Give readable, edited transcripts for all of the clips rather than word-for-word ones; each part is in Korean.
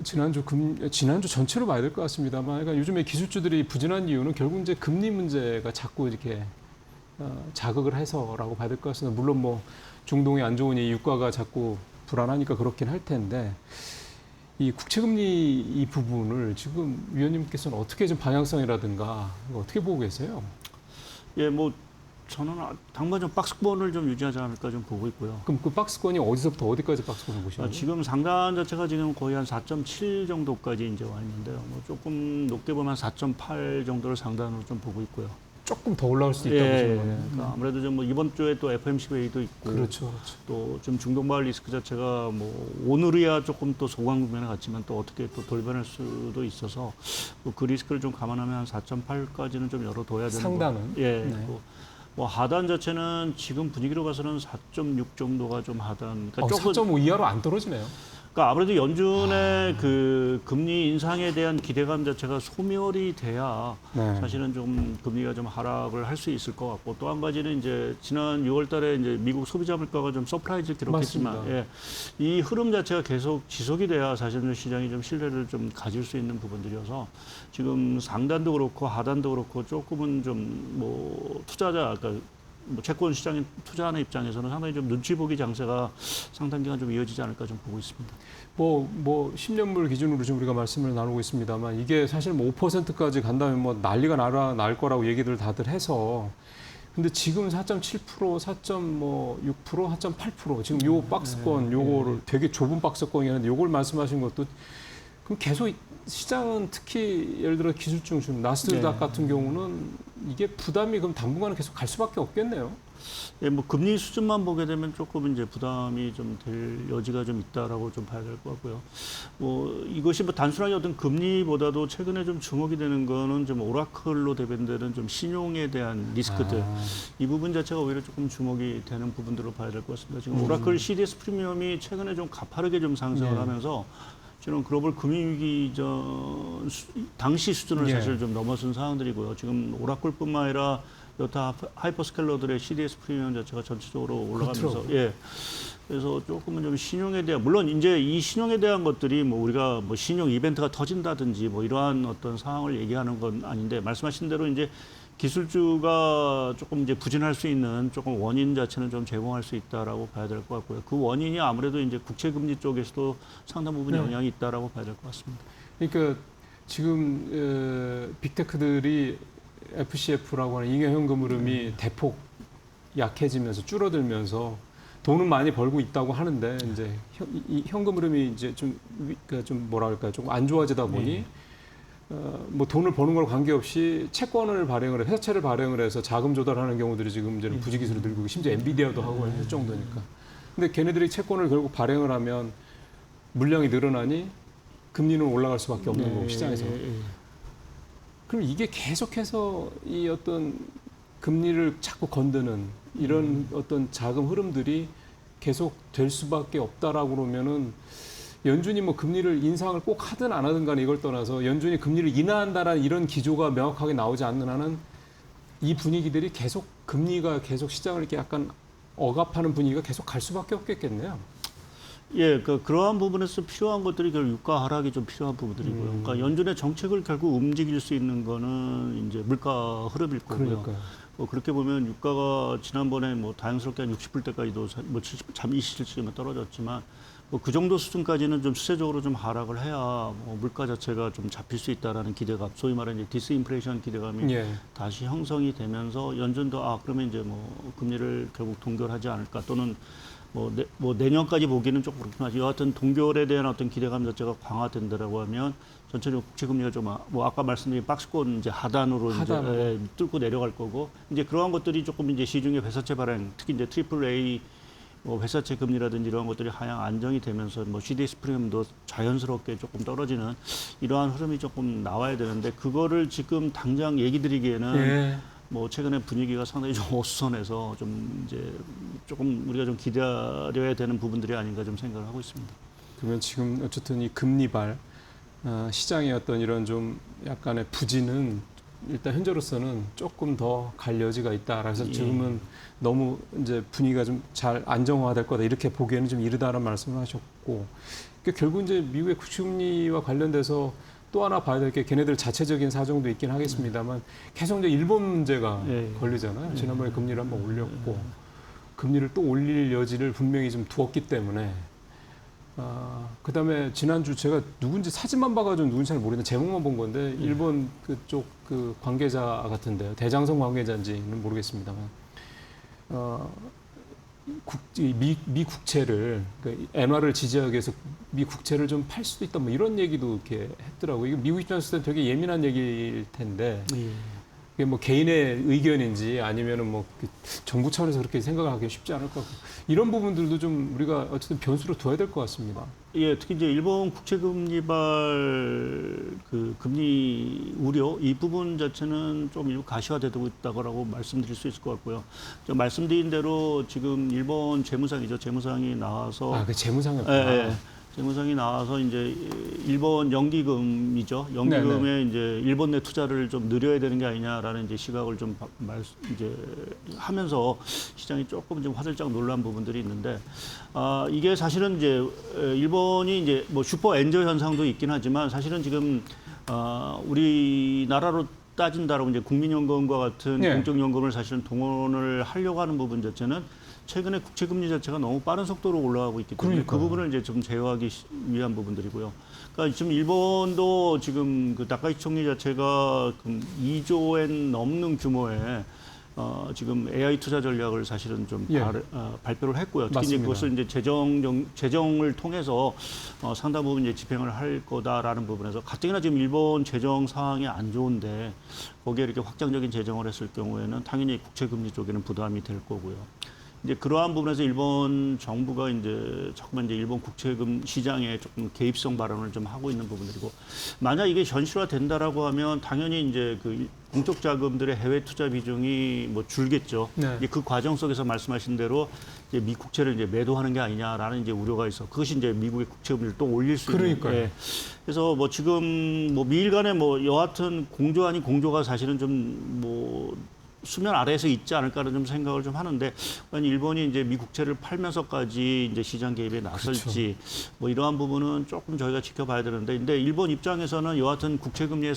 지난주 전체로 봐야 될 것 같습니다만, 그러니까 요즘에 기술주들이 부진한 이유는 결국 이제 금리 문제가 자꾸 이렇게 자극을 해서라고 봐야 될 것 같습니다. 물론 뭐 중동이 안 좋으니 유가가 자꾸 불안하니까 그렇긴 할 텐데, 이 국채금리 이 부분을 지금 위원님께서는 어떻게 좀 방향성이라든가 어떻게 보고 계세요? 예, 뭐 저는 당분간 좀 박스권을 좀 유지하지 않을까 좀 보고 있고요. 그럼 그 박스권이 어디서부터 어디까지 박스권을 보시나요? 지금 상단 자체가 지금 거의 한 4.7 정도까지 이제 와 있는데요. 뭐 조금 높게 보면 4.8 정도를 상단으로 좀 보고 있고요. 조금 더 올라올 수 있다고 보시는 거네요. 그러니까 아무래도 좀 뭐 이번 주에 또 FMC 회의도 있고, 그렇죠, 그렇죠. 또 좀 중동발 리스크 자체가 뭐 오늘이야 조금 또 소강 국면에 갔지만 또 어떻게 또 돌변할 수도 있어서 그 리스크를 좀 감안하면 한 4.8까지는 좀 열어둬야 되는 상단은? 예. 네. 뭐 하단 자체는 지금 분위기로 봐서는 4.6 정도가 좀 하단. 그러니까 4.5 이하로 안 떨어지네요. 그러니까 아무래도 연준의 그 금리 인상에 대한 기대감 자체가 소멸이 돼야 네. 사실은 좀 금리가 좀 하락을 할 수 있을 것 같고, 또 한 가지는 이제 지난 6월달에 이제 미국 소비자 물가가 좀 서프라이즈 기록했지만, 예, 이 흐름 자체가 계속 지속이 돼야 사실은 시장이 좀 신뢰를 좀 가질 수 있는 부분들이어서 지금 상단도 그렇고 하단도 그렇고 조금은 좀 뭐 투자자, 그러니까 뭐 채권 시장에 투자하는 입장에서는 상당히 좀 눈치 보기 장세가 상당 기간 좀 이어지지 않을까 좀 보고 있습니다. 뭐 10년물 기준으로 지금 우리가 말씀을 나누고 있습니다만, 이게 사실 뭐 5%까지 간다면 뭐 난리가 날 거라고 얘기들 다들 해서, 근데 지금 4.7%, 4.6%, 4.8% 지금 요 박스권 요거를 되게 좁은 박스권이었는데 요걸 말씀하신 것도, 그럼 계속 시장은 특히 예를 들어 기술중 나스닥 같은 경우는 이게 부담이 그럼 당분간은 계속 갈 수밖에 없겠네요. 예, 뭐 금리 수준만 보게 되면 조금 이제 부담이 좀 될 여지가 좀 있다라고 좀 봐야 될 것 같고요. 뭐 이것이 뭐 단순하게 어떤 금리보다도 최근에 좀 주목이 되는 거는 좀 오라클로 대변되는 좀 신용에 대한 리스크들, 이 부분 자체가 오히려 조금 주목이 되는 부분들로 봐야 될 것 같습니다. 지금 오라클 CDS 프리미엄이 최근에 좀 가파르게 좀 상승을 하면서 지금 글로벌 금융위기 전 당시 수준을 사실 좀 넘어선 상황들이고요. 지금 오라클뿐만 아니라 여타 하이퍼스케일러들의 CDS 프리미엄 자체가 전체적으로 올라가면서, 예. 그래서 조금은 좀 신용에 대한, 물론 이제 이 신용에 대한 것들이 뭐 우리가 뭐 신용 이벤트가 터진다든지 뭐 이러한 어떤 상황을 얘기하는 건 아닌데, 말씀하신 대로 이제 기술주가 조금 이제 부진할 수 있는 조금 원인 자체는 좀 제공할 수 있다라고 봐야 될 것 같고요. 그 원인이 아무래도 이제 국채금리 쪽에서도 상당 부분 영향이 있다라고 봐야 될 것 같습니다. 그러니까 지금 빅테크들이 FCF라고 하는 잉여 현금 흐름이 대폭 약해지면서 줄어들면서 돈은 많이 벌고 있다고 하는데, 이제 이 현금 흐름이 이제 좀 뭐라 할까요? 좀 안 좋아지다 보니 뭐 돈을 버는 걸 관계없이 채권을 발행을 회사채를 발행을 해서 자금 조달하는 경우들이 지금 이제는 부지기수로 늘고, 심지어 엔비디아도 하고 할 정도니까. 근데 걔네들이 채권을 결국 발행을 하면 물량이 늘어나니 금리는 올라갈 수밖에 없는 거고, 시장에서. 그럼 이게 계속해서 이 어떤 금리를 자꾸 건드는 이런 어떤 자금 흐름들이 계속 될 수밖에 없다라고 그러면은, 연준이 뭐 금리를 인상을 꼭 하든 안 하든 간에 이걸 떠나서 연준이 금리를 인하한다라는 이런 기조가 명확하게 나오지 않는 한은 이 분위기들이 계속, 금리가 계속 시장을 이렇게 약간 억압하는 분위기가 계속 갈 수밖에 없겠네요. 예, 그러한 부분에서 필요한 것들이 결국 유가 하락이 좀 필요한 부분들이고요. 그러니까 연준의 정책을 결국 움직일 수 있는 거는 이제 물가 흐름일 거고요. 그러니까요. 뭐 그렇게 보면 유가가 지난번에 뭐 다행스럽게 한 60불대까지도 뭐 27쯤에 떨어졌지만, 뭐 그 정도 수준까지는 좀 수세적으로 좀 하락을 해야 뭐 물가 자체가 좀 잡힐 수 있다라는 기대감, 소위 말하는 이제 디스인플레이션 기대감이 다시 형성이 되면서 연준도 그러면 이제 뭐 금리를 결국 동결하지 않을까, 또는 뭐 내년까지 보기는 조금 그렇지만 여하튼 동결에 대한 어떤 기대감 자체가 강화된다라고 하면 전체적으로 국채금리가 좀 뭐 아까 말씀드린 박스권 이제 하단으로 이제 뚫고 내려갈 거고, 이제 그러한 것들이 조금 이제 시중의 회사채 발행, 특히 이제 트리플 A 뭐 회사채 금리라든지 이러한 것들이 하향 안정이 되면서 뭐 CDS 프리미엄도 자연스럽게 조금 떨어지는 이러한 흐름이 조금 나와야 되는데, 그거를 지금 당장 얘기 드리기에는 뭐 최근에 분위기가 상당히 좀 어수선해서 좀 이제 조금 우리가 좀 기다려야 되는 부분들이 아닌가 좀 생각을 하고 있습니다. 그러면 지금 어쨌든 이 금리발 시장의 어떤 이런 좀 약간의 부진은 일단 현재로서는 조금 더 갈 여지가 있다. 그래서 지금은 너무 이제 분위기가 좀 잘 안정화될 거다, 이렇게 보기에는 좀 이르다는 말씀을 하셨고, 그러니까 결국 이제 미국의 국채금리와 관련돼서 또 하나 봐야 될 게 걔네들 자체적인 사정도 있긴 하겠습니다만 계속 이제 일본 문제가 예. 걸리잖아요. 지난번에 금리를 한번 올렸고 금리를 또 올릴 여지를 분명히 좀 두었기 때문에 그다음에 지난주 제가 누군지 사진만 봐가지고 누군지 잘 모르겠는데 제목만 본 건데 일본 그쪽 그 관계자 같은데요. 대장성 관계자인지는 모르겠습니다만 미 국채를 그러니까 엔화를 지지하기 위해서 미 국채를 좀 팔 수도 있다 뭐 이런 얘기도 이렇게 했더라고요. 이게 미국 입장에서 되게 예민한 얘기일 텐데 예. 이게 뭐 개인의 의견인지 아니면은 뭐 정부 차원에서 그렇게 생각하기 쉽지 않을 것 같고 이런 부분들도 좀 우리가 어쨌든 변수로 둬야 될 것 같습니다. 예, 특히 이제 일본 국채금리발 그 금리 우려 이 부분 자체는 좀 일부 가시화되고 있다고 말씀드릴 수 있을 것 같고요. 저 말씀드린 대로 지금 일본 재무상이죠. 재무상이 나와서 그 재무상은 재무상이 나와서 이제 일본 연기금이죠. 연기금에 이제 일본 내 투자를 좀 늘려야 되는 게 아니냐라는 이제 시각을 좀 이제 하면서 시장이 조금 좀 화들짝 놀란 부분들이 있는데 이게 사실은 이제 일본이 이제 뭐 슈퍼 엔저 현상도 있긴 하지만 사실은 지금 우리나라로 따진다라고 이제 국민연금과 같은 공적연금을 사실은 동원을 하려고 하는 부분 자체는 최근에 국채금리 자체가 너무 빠른 속도로 올라가고 있기 때문에 그 부분을 이제 좀 제어하기 위한 부분들이고요. 그러니까 지금 일본도 지금 그 다카이치 총리 자체가 2조엔 넘는 규모의 지금 AI 투자 전략을 사실은 좀 발표를 했고요. 특히 이제 그것을 이제 재정을 통해서 상당 부분 이제 집행을 할 거다라는 부분에서 가뜩이나 지금 일본 재정 상황이 안 좋은데 거기에 이렇게 확장적인 재정을 했을 경우에는 당연히 국채금리 쪽에는 부담이 될 거고요. 이제 그러한 부분에서 일본 정부가 이제 자꾸만 이제 일본 국채금 시장에 조금 개입성 발언을 좀 하고 있는 부분들이고 만약 이게 현실화된다라고 하면 당연히 이제 그 공적 자금들의 해외 투자 비중이 뭐 줄겠죠. 이제 그 과정 속에서 말씀하신 대로 이제 미 국채를 이제 매도하는 게 아니냐라는 이제 우려가 있어. 그것이 이제 미국의 국채금리를 또 올릴 수 있는. 예. 그래서 뭐 지금 뭐 미일 간에 뭐 여하튼 공조 아닌 공조가 사실은 좀 뭐 수면 아래에서 있지 않을까라는 좀 생각을 좀 하는데 과연 일본이 이제 미 국채를 팔면서까지 이제 시장 개입에 나설지 뭐 이러한 부분은 조금 저희가 지켜봐야 되는데 근데 일본 입장에서는 여하튼 국채 금리의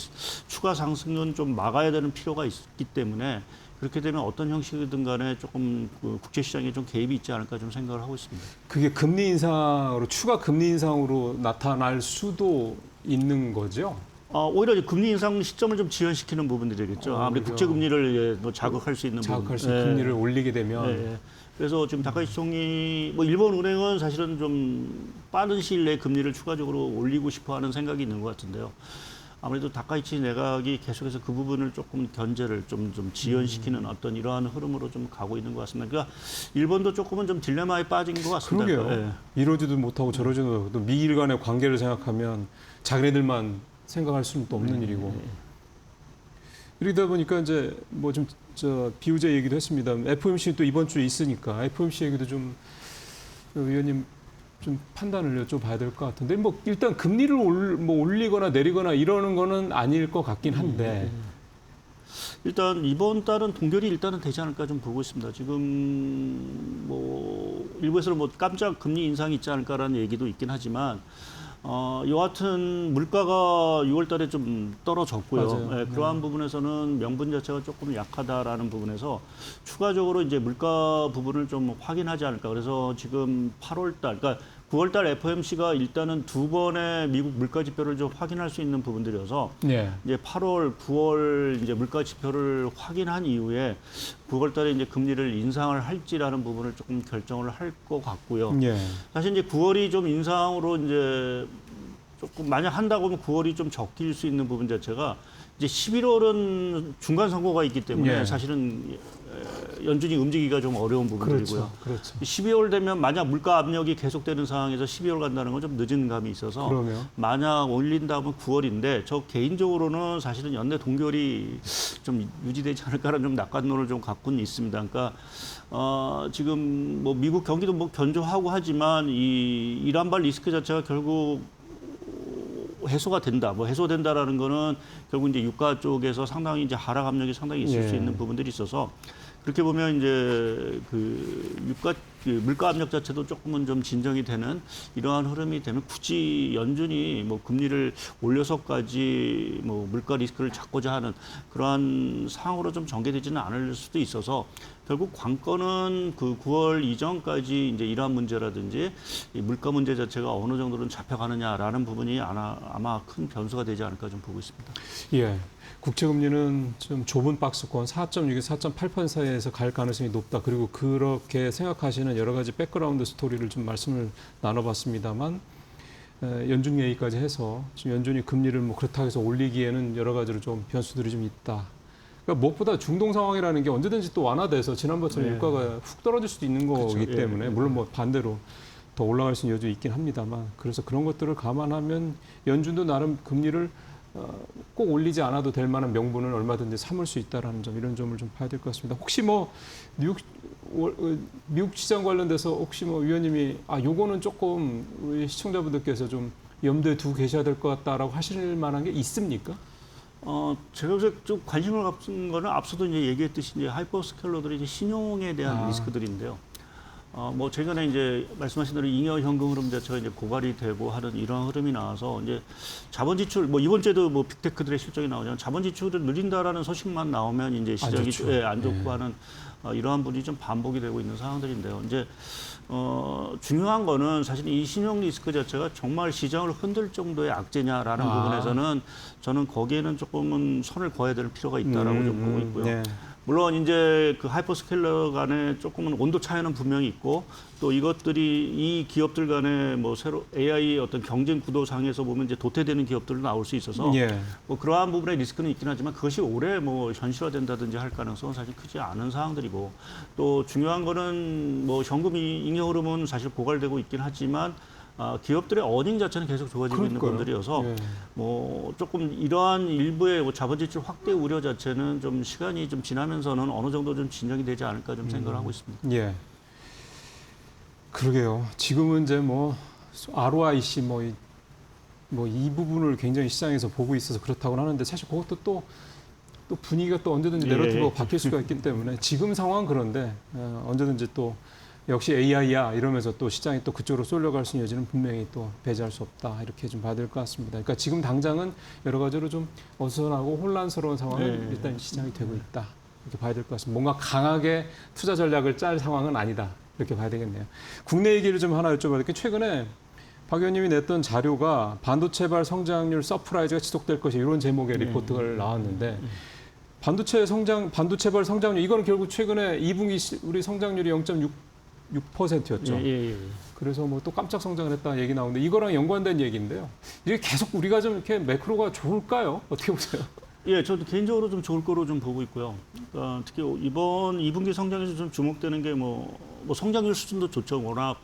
추가 상승은 좀 막아야 되는 필요가 있기 때문에 그렇게 되면 어떤 형식이든 간에 조금 그 국제 시장에 좀 개입이 있지 않을까 좀 생각을 하고 있습니다. 그게 금리 인상으로 추가 금리 인상으로 나타날 수도 있는 거죠? 오히려 금리 인상 시점을 좀 지연시키는 부분들이겠죠. 아무리 국채 금리를 뭐 자극할 수 있는 자극할 수 있는 금리를 올리게 되면. 그래서 지금 다카이치 총리, 뭐 일본 은행은 사실은 좀 빠른 시일 내에 금리를 추가적으로 올리고 싶어하는 생각이 있는 것 같은데요. 아무래도 다카이치 내각이 계속해서 그 부분을 조금 견제를 좀 지연시키는 어떤 이러한 흐름으로 좀 가고 있는 것 같습니다. 그러니까 일본도 조금은 좀 딜레마에 빠진 것 같습니다. 그러게요. 이러지도 못하고 저러지도 못하고 또 미일 간의 관계를 생각하면 자기네들만 생각할 수는 또 없는 일이고 이러다 보니까 이제 뭐 좀 비유제 얘기도 했습니다. FOMC 또 이번 주에 있으니까 FOMC 얘기도 좀 위원님 좀 판단을 좀 봐야 될 것 같은데 뭐 일단 금리를 올리거나 내리거나 이러는 거는 아닐 것 같긴 한데 일단 이번 달은 동결이 일단은 되지 않을까 좀 보고 있습니다. 지금 뭐 일부에서는 뭐 깜짝 금리 인상이 있지 않을까라는 얘기도 있긴 하지만 여하튼 물가가 6월 달에 좀 떨어졌고요. 그러한 부분에서는 명분 자체가 조금 약하다라는 부분에서 추가적으로 이제 물가 부분을 좀 확인하지 않을까. 그래서 지금 8월 달, 그러니까 9월 달 FOMC가 일단은 두 번의 미국 물가 지표를 좀 확인할 수 있는 부분들이어서 이제 8월, 9월 이제 물가 지표를 확인한 이후에 9월 달에 이제 금리를 인상을 할지라는 부분을 조금 결정을 할 것 같고요. 사실 이제 9월이 좀 인상으로 이제 조금 만약 한다고 하면 9월이 좀 적힐 수 있는 부분 자체가 이제 11월은 중간 선거가 있기 때문에 사실은 연준이 움직이기가 좀 어려운 부분들이고요. 그렇죠. 12월 되면 만약 물가 압력이 계속되는 상황에서 12월 간다는 건 좀 늦은 감이 있어서 만약 올린다 면 9월인데 저 개인적으로는 사실은 연내 동결이 좀 유지되지 않을까라는 좀 낙관론을 좀 갖고는 있습니다. 그러니까 지금 뭐 미국 경기도 뭐 견조하고 하지만 이 이란발 리스크 자체가 결국 해소가 된다. 뭐 해소된다라는 거는 결국 이제 유가 쪽에서 상당히 이제 하락 압력이 상당히 있을 수 있는 부분들이 있어서 그렇게 보면 이제 그 유가 그 물가 압력 자체도 조금은 좀 진정이 되는 이러한 흐름이 되면 굳이 연준이 뭐 금리를 올려서까지 뭐 물가 리스크를 잡고자 하는 그러한 상황으로 좀 전개되지는 않을 수도 있어서 결국 관건은 그 9월 이전까지 이제 이러한 문제라든지 이 물가 문제 자체가 어느 정도는 잡혀가느냐라는 부분이 아마 큰 변수가 되지 않을까 좀 보고 있습니다. 예. 국채금리는 좀 좁은 박스권 4.6에서 4.8% 사이에서 갈 가능성이 높다. 그리고 그렇게 생각하시는 여러 가지 백그라운드 스토리를 좀 말씀을 나눠봤습니다만 연준 얘기까지 해서 지금 연준이 금리를 뭐 그렇다고 해서 올리기에는 여러 가지로 좀 변수들이 좀 있다. 그러니까 무엇보다 중동 상황이라는 게 언제든지 또 완화돼서 지난번처럼 네. 유가가 훅 떨어질 수도 있는 거기 그렇죠. 때문에 예. 물론 뭐 반대로 더 올라갈 수 있는 여지 있긴 합니다만 그래서 그런 것들을 감안하면 연준도 나름 금리를 꼭 올리지 않아도 될 만한 명분은 얼마든지 삼을 수 있다라는 점 이런 점을 좀 봐야 될 것 같습니다. 혹시 뭐 미국 시장 관련돼서 혹시 뭐 위원님이 요거는 조금 우리 시청자분들께서 좀 염두에 두고 계셔야 될 것 같다라고 하실 만한 게 있습니까? 제가 요새 좀 관심을 갖은 거는 앞서도 이제 얘기했듯이 이제 하이퍼스케일러들의 이제 신용에 대한 리스크들인데요. 뭐 최근에 이제 말씀하신 대로 잉여 현금 흐름 자체가 이제 고갈이 되고 하는 이런 흐름이 나와서 이제 자본 지출 뭐 이번 주에도 뭐 빅테크들의 실적이 나오잖아요. 자본 지출을 늘린다라는 소식만 나오면 이제 시장이 안 좋고 하는 이러한 분이 좀 반복이 되고 있는 상황들인데요. 이제 중요한 거는 사실 이 신용 리스크 자체가 정말 시장을 흔들 정도의 악재냐라는 부분에서는 저는 거기에는 조금은 선을 그어야 될 필요가 있다라고 좀 보고 있고요. 네. 물론 이제 그 하이퍼스케일러 간에 조금은 온도 차이는 분명히 있고 또 이것들이 이 기업들 간에 뭐 새로 AI 어떤 경쟁 구도상에서 보면 이제 도태되는 기업들도 나올 수 있어서 예. 뭐 그러한 부분의 리스크는 있긴 하지만 그것이 오래 뭐 현실화된다든지 할 가능성은 사실 크지 않은 사항들이고 또 중요한 거는 뭐 현금 잉여 흐름은 사실 고갈되고 있긴 하지만 기업들의 어닝 자체는 계속 좋아지고 있는 분들이어서 예. 뭐 조금 이러한 일부의 뭐 자본 지출 확대 우려 자체는 좀 시간이 좀 지나면서는 어느 정도 좀 진정이 되지 않을까 좀 생각을 하고 있습니다. 예. 그러게요. 지금은 이제 뭐 ROIC 뭐 이 부분을 굉장히 시장에서 보고 있어서 그렇다고 하는데 사실 그것도 또 분위기가 또 언제든지 내러티브가 바뀔 수가 있기 때문에 지금 상황은 그런데 언제든지 또 역시 AI야 이러면서 또 시장이 또 그쪽으로 쏠려갈 수 있는 여지는 분명히 또 배제할 수 없다 이렇게 좀 봐야 될 것 같습니다. 그러니까 지금 당장은 여러 가지로 좀 어수선하고 혼란스러운 상황은 일단 시장이 되고 있다 이렇게 봐야 될 것 같습니다. 뭔가 강하게 투자 전략을 짤 상황은 아니다 이렇게 봐야 되겠네요. 국내 얘기를 좀 하나 여쭤봐야 최근에 박 의원님이 냈던 자료가 반도체발 성장률 서프라이즈가 지속될 것이 이런 제목의 리포트가 나왔는데 반도체발 성장률 이거는 결국 최근에 2분기 우리 성장률이 0.6%였죠. 예. 그래서 뭐 또 깜짝 성장을 했다는 얘기 나오는데 이거랑 연관된 얘기인데요. 이게 계속 우리가 좀 이렇게 매크로가 좋을까요? 어떻게 보세요? 예, 저도 개인적으로 좀 좋을 거로 좀 보고 있고요. 특히 이번 2분기 성장에서 좀 주목되는 게 뭐 성장률 수준도 좋죠. 워낙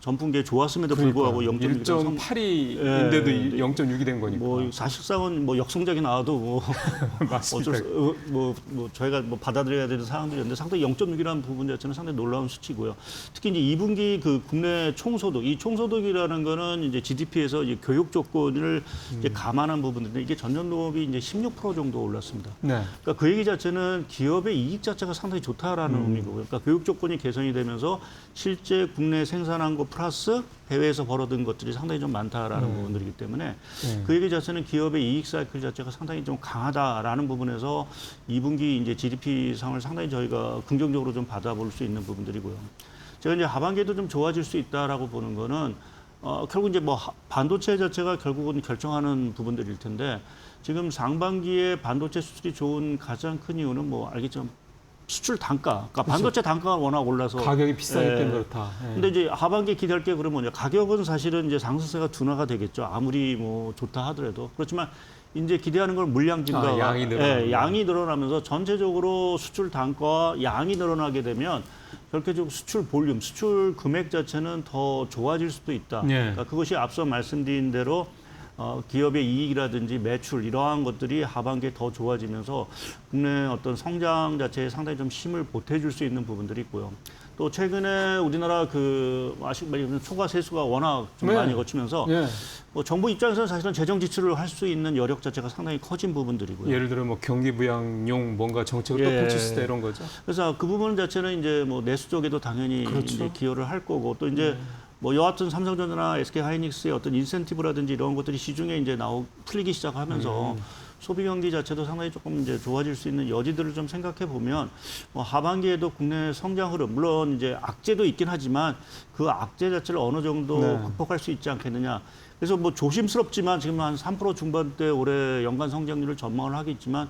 전분기에 좋았음에도 불구하고 0.8인데도 0.6이 된 거니까. 뭐 사실상은 뭐 역성장이 나와도 뭐 어쩔 수 뭐 저희가 뭐 받아들여야 되는 상황들이었는데 상당히 0.6이라는 부분 자체는 상당히 놀라운 수치고요. 특히 이제 2분기 그 국내 총소득, 이 총소득이라는 거는 이제 GDP에서 이제 교육 조건을 이제 감안한 부분인데 이게 전년 동업이 이제 16% 정도 올랐습니다. 네. 그러니까 그 얘기 자체는 기업의 이익 자체가 상당히 좋다라는 의미고, 그러니까 교육 조건이 개선이 되면서 실제 국내 생산한 거 플러스 해외에서 벌어든 것들이 상당히 좀 많다라는 부분들이기 때문에 그 얘기 자체는 기업의 이익 사이클 자체가 상당히 좀 강하다라는 부분에서 2분기 이제 GDP 상을 상당히 저희가 긍정적으로 좀 받아볼 수 있는 부분들이고요. 제가 이제 하반기에도 좀 좋아질 수 있다라고 보는 거는 결국 이제 뭐 반도체 자체가 결국은 결정하는 부분들일 텐데 지금 상반기에 반도체 수출이 좋은 가장 큰 이유는 뭐 알겠지만 수출 단가, 그러니까 반도체 단가가 워낙 올라서 가격이 비싸기 때문에 그렇다. 근데 이제 하반기에 기대할 게 그러면 가격은 사실은 이제 상승세가 둔화가 되겠죠. 아무리 뭐 좋다 하더라도. 그렇지만 이제 기대하는 걸 물량 증가가 양이 늘어나면서 전체적으로 수출 단가와 양이 늘어나게 되면 결과적으로 수출 볼륨, 수출 금액 자체는 더 좋아질 수도 있다. 그러니까 그것이 앞서 말씀드린 대로 기업의 이익이라든지 매출 이러한 것들이 하반기에 더 좋아지면서 국내 어떤 성장 자체에 상당히 좀 힘을 보태줄 수 있는 부분들이 있고요. 또 최근에 우리나라 그 아시고 말하면 초과 세수가 워낙 좀 네. 많이 거치면서 예. 뭐 정부 입장에서는 사실은 재정 지출을 할 수 있는 여력 자체가 상당히 커진 부분들이고요. 예를 들어 뭐 경기 부양용 뭔가 정책을 또 예. 펼쳤을 때 이런 거죠. 그래서 그 부분 자체는 이제 뭐 내수 쪽에도 당연히 그렇죠. 이제 기여를 할 거고 또 이제 뭐 여하튼 삼성전자나 SK하이닉스의 어떤 인센티브라든지 이런 것들이 시중에 이제 풀리기 시작하면서 소비 경기 자체도 상당히 조금 이제 좋아질 수 있는 여지들을 좀 생각해 보면 뭐 하반기에도 국내 성장 흐름 물론 이제 악재도 있긴 하지만 그 악재 자체를 어느 정도 네. 극복할 수 있지 않겠느냐. 그래서 뭐 조심스럽지만 지금 한 3% 중반대 올해 연간 성장률을 전망을 하겠지만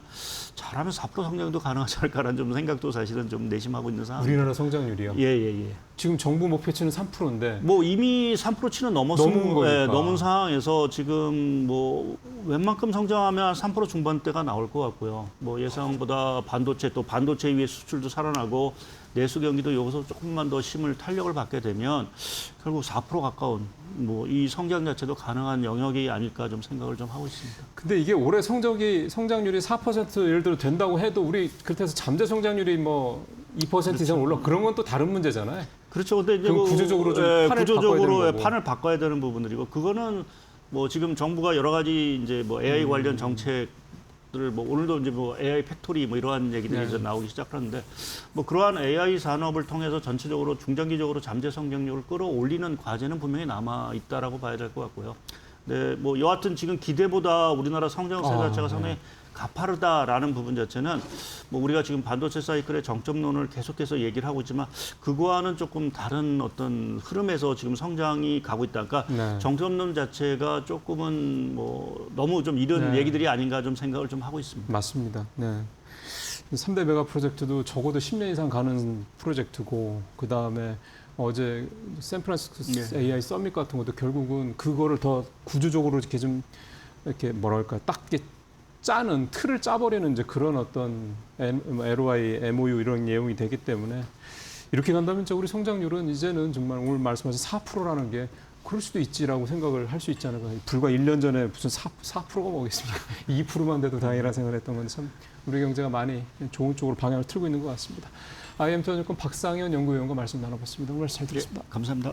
잘하면 4% 성장도 가능하지 않을까라는 좀 생각도 사실은 좀 내심하고 있는 상황. 우리나라 성장률이요. 예. 지금 정부 목표치는 3%인데 뭐 이미 3%치는 넘은 넘은 거니까. 넘은 상황에서 지금 뭐 웬만큼 성장하면 3% 중반대가 나올 것 같고요. 뭐 예상보다 반도체 또 반도체 위에 수출도 살아나고 내수 경기도 여기서 조금만 더 힘을 탄력을 받게 되면 결국 4% 가까운 뭐 이 성장 자체도 가능한 영역이 아닐까 좀 생각을 좀 하고 있습니다. 근데 이게 올해 성장률이 4% 예를 들어 된다고 해도 우리 그렇다고 해서 잠재 성장률이 뭐 2% 이상 올라 그런 건 또 다른 문제잖아요. 그렇죠. 근데 이제 그럼 뭐 구조적으로 좀 판을 바꿔야 구조적으로 되는 거고. 판을 바꿔야 되는 부분들이고 그거는 뭐 지금 정부가 여러 가지 이제 뭐 AI 관련 정책들을 뭐 오늘도 이제 뭐 AI 팩토리 뭐 이러한 얘기들이 네. 이제 나오기 시작하는데 뭐 그러한 AI 산업을 통해서 전체적으로 중장기적으로 잠재 성장률을 끌어올리는 과제는 분명히 남아 있다라고 봐야 될 것 같고요. 네, 뭐 여하튼 지금 기대보다 우리나라 성장세 자체가 상당히 가파르다라는 부분 자체는 뭐 우리가 지금 반도체 사이클의 정점론을 계속해서 얘기를 하고 있지만 그거와는 조금 다른 어떤 흐름에서 지금 성장이 가고 있다. 그러니까 네. 정점론 자체가 조금은 뭐 너무 좀 이른 네. 얘기들이 아닌가 좀 생각을 좀 하고 있습니다. 맞습니다. 네. 3대 메가 프로젝트도 적어도 10년 이상 가는 프로젝트고 그다음에 어제 샌프란시스코 AI 서밋 같은 것도 결국은 그거를 더 구조적으로 이렇게 좀 이렇게 뭐랄까 딱 이렇게 짜는 틀을 짜버리는 이제 그런 어떤 LOI, MOU 이런 내용이 되기 때문에 이렇게 간다면 진짜 우리 성장률은 이제는 정말 오늘 말씀하신 4%라는 게 그럴 수도 있지라고 생각을 할 수 있지 않을까. 불과 1년 전에 무슨 4%가 뭐겠습니까? 2%만 돼도 다행이라 생각을 했던 건데 참 우리 경제가 많이 좋은 쪽으로 방향을 틀고 있는 것 같습니다. IM투자증권 박상현 연구위원과 말씀 나눠봤습니다. 오늘 잘 들었습니다. 감사합니다.